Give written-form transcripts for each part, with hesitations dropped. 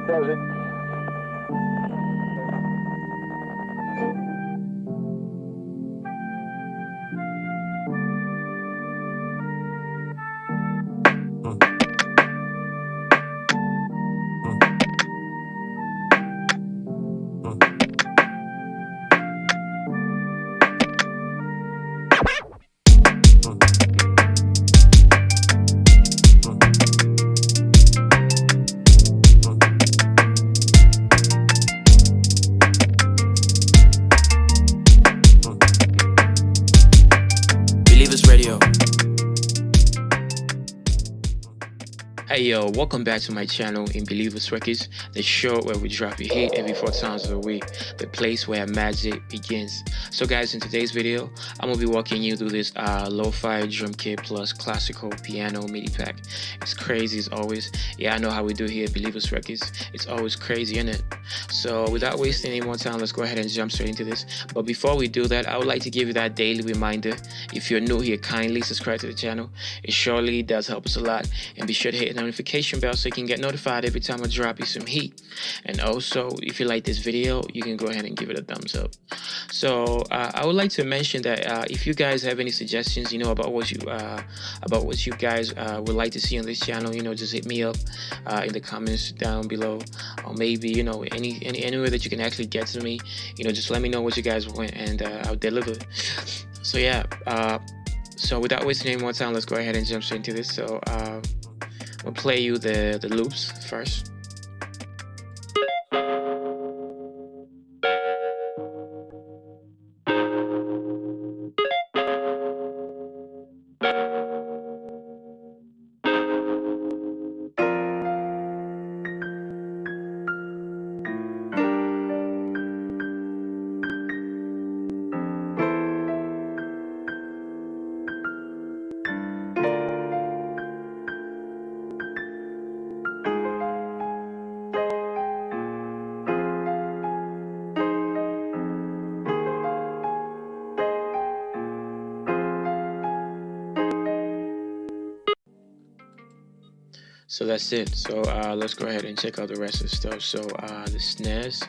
does it. Hey yo, welcome back to my channel in Believers Records, the show where we drop your hit every 4 times of the week, the place where magic begins. So guys, in today's video, I'm going to be walking you through this lo-fi drum kit plus classical piano MIDI pack. It's crazy as always. Yeah, I know how we do here at Believers Records. It's always crazy, isn't it? So without wasting any more time, let's go ahead and jump straight into this. But before we do that, I would like to give you that daily reminder. If you're new here, kindly subscribe to the channel. It surely does help us a lot. And be sure to hit the notification bell so you can get notified every time I drop you some heat. And also, if you like this video, you can go ahead and give it a thumbs up. So I would like to mention that if you guys have any suggestions, about what you guys would like to see on this channel, just hit me up in the comments down below, or maybe anywhere that you can actually get to me. Just let me know what you guys want, and I'll deliver. So yeah. So without wasting any more time, let's go ahead and jump straight into this. So we'll play you the loops first. So that's it. So let's go ahead and check out the rest of the stuff. So the snares.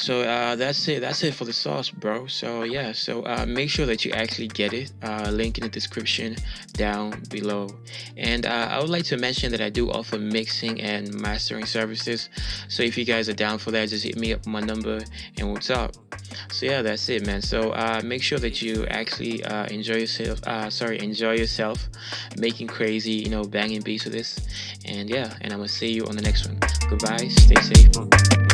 So that's it for the sauce, bro. So make sure that you actually get it. Link in the description down below. And I would like to mention that I do offer mixing and mastering services. So if you guys are down for that, just hit me up on my number and we'll talk. So yeah, that's it, man. So make sure that you actually enjoy yourself making crazy, banging beats with this. And yeah, and I'm gonna see you on the next one. Goodbye, stay safe.